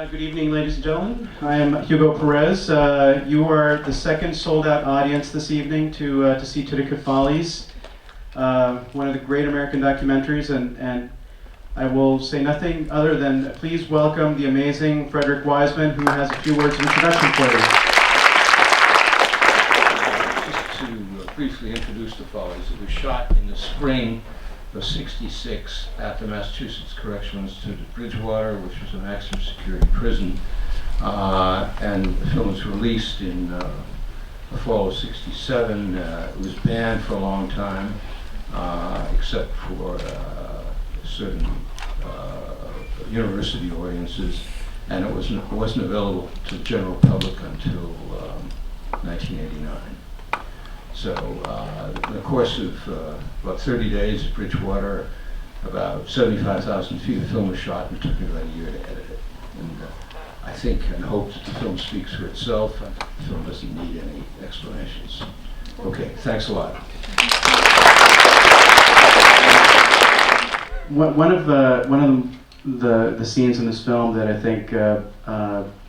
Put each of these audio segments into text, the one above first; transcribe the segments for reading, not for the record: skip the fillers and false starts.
Good evening, ladies and gentlemen. I am Hugo Perez. You are the second sold-out audience this evening to see Titicut Follies, one of the great American documentaries, and I will say nothing other than please welcome the amazing Frederick Wiseman, who has a few words of introduction for you. Just to briefly introduce the Follies, it was shot in the spring of '66 at the Massachusetts Correctional Institution at Bridgewater, which was a maximum security prison, and the film was released in the fall of '67. It was banned for a long time, except for certain university audiences, and it wasn't available to the general public until 1989. So in the course of about 30 days at Bridgewater, about 75,000 feet of film was shot, and it took me about a year to edit it. And I think and hope that the film speaks for itself, and the film doesn't need any explanations. Okay, thanks a lot. One of the scenes in this film that I think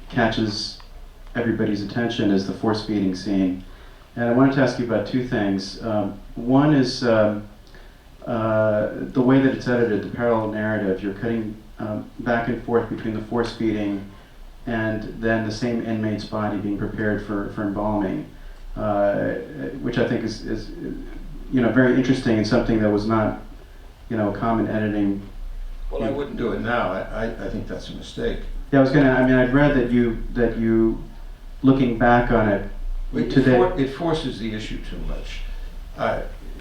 catches everybody's attention is the force feeding scene. And I wanted to ask you about two things. One is the way that it's edited, the parallel narrative. You're cutting back and forth between the force feeding and then the same inmate's body being prepared for embalming, which I think is very interesting and something that was not common editing. Well, I wouldn't do it now. I think that's a mistake. Yeah, I'd read that you looking back on it. It forces the issue too much.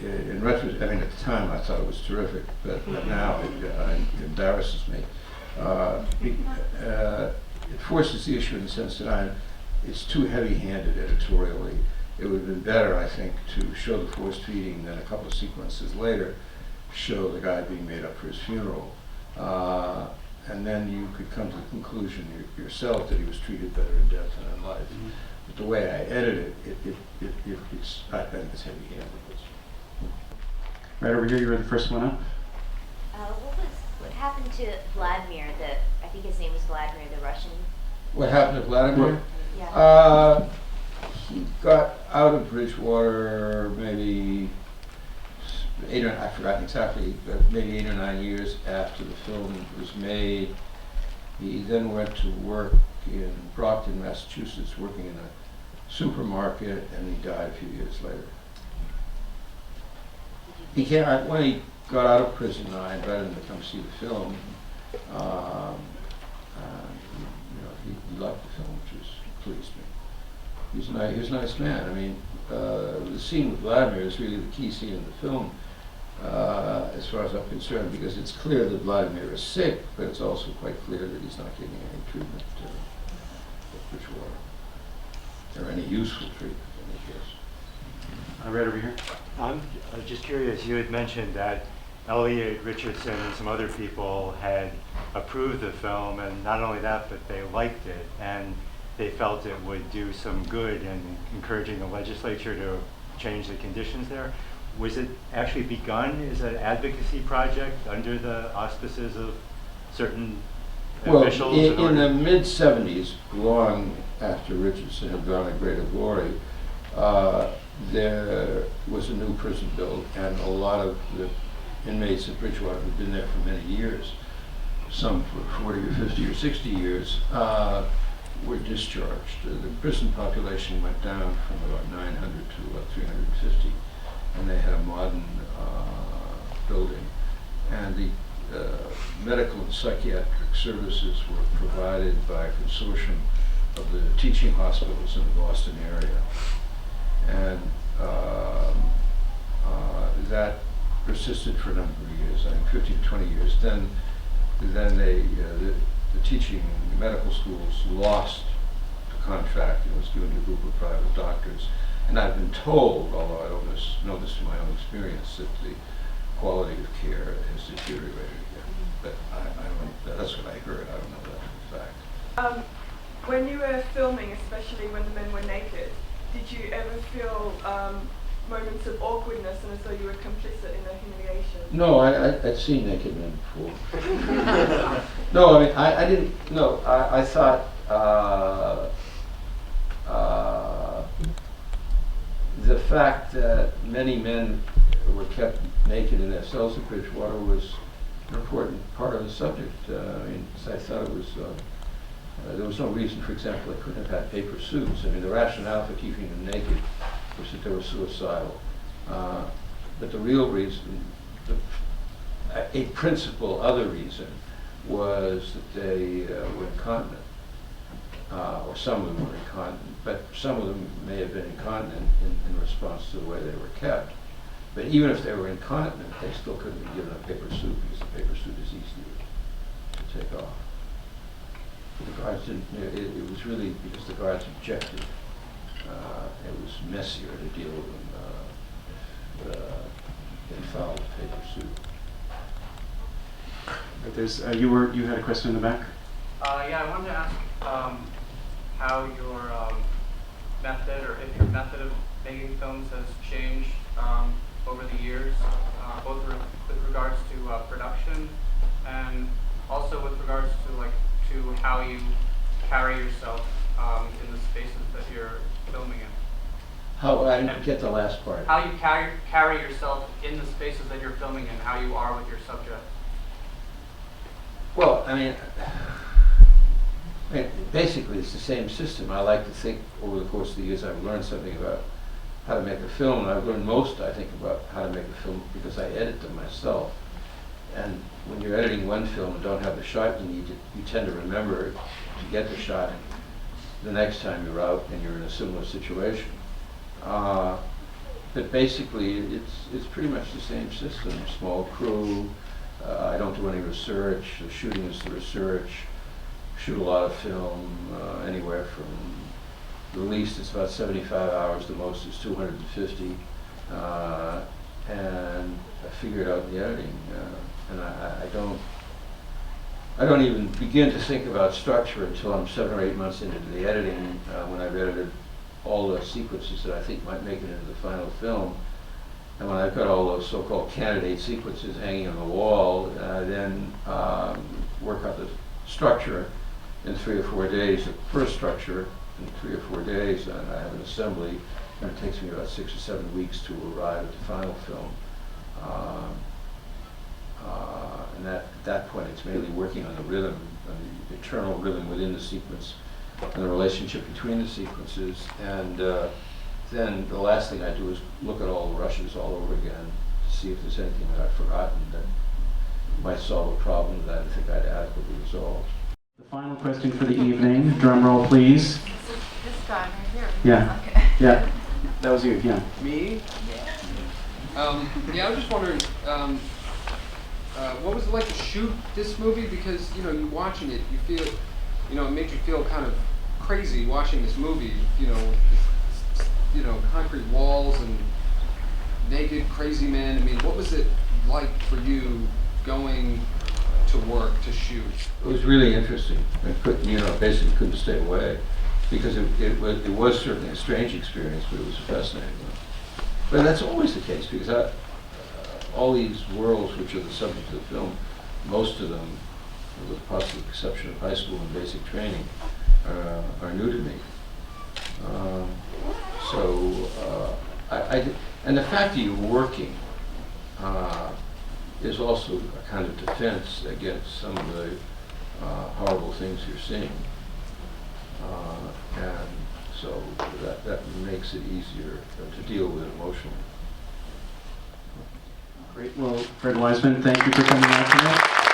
In retrospect, at the time I thought it was terrific, but now it embarrasses me. It forces the issue in the sense that it's too heavy-handed editorially. It would have been better, I think, to show the forced feeding, then a couple of sequences later show the guy being made up for his funeral. And then you could come to the conclusion yourself that he was treated better in death than in life. Mm-hmm. But the way I edit it, I think it's heavy-handed. Right over here, you were the first one up. What happened to Vladimir? I think his name was Vladimir, the Russian. What happened to Vladimir? Yeah. He got out of Bridgewater maybe I've forgotten exactly, but maybe 8 or 9 years after the film was made. He then went to work in Brockton, Massachusetts, working in a supermarket, and he died a few years later. When he got out of prison, I invited him to come see the film. He liked the film, which pleased me. He's a nice man. The scene with Vladimir is really the key scene in the film, as far as I'm concerned, because it's clear that Vladimir is sick, but it's also quite clear that he's not getting any treatment at Bridgewater, or any useful treatment in any case. Right over here. I'm just curious, you had mentioned that Elliot Richardson and some other people had approved the film, and not only that, but they liked it, and they felt it would do some good in encouraging the legislature to change the conditions there. Was it actually begun as an advocacy project under the auspices of certain officials? Well, in the mid-'70s, long after Richardson had gone to greater glory, there was a new prison built, and a lot of the inmates at Bridgewater had been there for many years, some for 40 or 50 or 60 years, were discharged. The prison population went down from about 900 to about 350, and they had a modern building. And the medical and psychiatric services were provided by a consortium of the teaching hospitals in the Boston area. And that persisted for a number of years, I think 15 to 20 years. Then the teaching medical schools lost the contract and was given to a group of private doctors. And I've been told, although I don't know this from my own experience, that the quality of care has deteriorated again. But that's what I heard. I don't know that for a fact. When you were filming, especially when the men were naked, did you ever feel moments of awkwardness and as though you were complicit in the humiliation? No, I'd seen naked men before. No, I mean, I didn't, no, I thought, the fact that many men were kept naked in their cells at Bridgewater was an important part of the subject. I mean, I thought it was, there was no reason, for example, they couldn't have had paper suits. I mean, the rationale for keeping them naked was that they were suicidal. But the real reason, a principal other reason, was that they were incontinent. Or some of them were incontinent, but some of them may have been incontinent in response to the way they were kept. But even if they were incontinent, they still couldn't be given a paper suit because the paper suit is easy to take off. But the guards didn't, it was really because the guards objected. It was messier to deal with them if they fouled the paper suit. But there's, you had a question in the back? Yeah, I wanted to ask how your method, or if your method of making films has changed over the years, both with regards to production and also with regards to how you carry yourself in the spaces that you're filming in. How, I didn't get the last part. How you carry yourself in the spaces that you're filming in, how you are with your subject. Well, I mean, basically it's the same system. I like to think over the course of the years I've learned something about how to make a film, and I've learned most, I think, about how to make a film because I edit them myself. And when you're editing one film and don't have the shot you need, you tend to remember to get the shot the next time you're out and you're in a similar situation. But basically it's pretty much the same system. Small crew, I don't do any research, the shooting is the research, shoot a lot of film, anywhere from the least it's about 75 hours, the most is 250, and I figure it out in the editing, and I don't even begin to think about structure until I'm 7 or 8 months into the editing, when I've edited all the sequences that I think might make it into the final film. And when I've got all those so-called candidate sequences hanging on the wall, then work out the structure in 3 or 4 days, the first structure in 3 or 4 days, and I have an assembly, and it takes me about 6 or 7 weeks to arrive at the final film. And at that point it's mainly working on the rhythm, on the internal rhythm within the sequence, and the relationship between the sequences, and then the last thing I do is look at all the rushes all over again to see if there's anything that I've forgotten that might solve a problem that I think I'd adequately resolved. The final question for the evening, drum roll please. This guy right here. Yeah. Okay. Yeah, that was you, yeah. Me? Yeah, I was just wondering, what was it like to shoot this movie? Because, you know, you watching it, you feel, you know, it made you feel kind of crazy watching this movie, you know, concrete walls and naked, crazy men. I mean, what was it like for you going to work to shoot? It was really interesting. I couldn't, you know, basically couldn't stay away because it was certainly a strange experience, but it was a fascinating one. But that's always the case because all these worlds which are the subject of the film, most of them, with the possible exception of high school and basic training, are new to me. And the fact that you're working is also a kind of defense against some of the horrible things you're seeing. And so that makes it easier to deal with emotionally. Great. Well, Fred Wiseman, thank you for coming out tonight.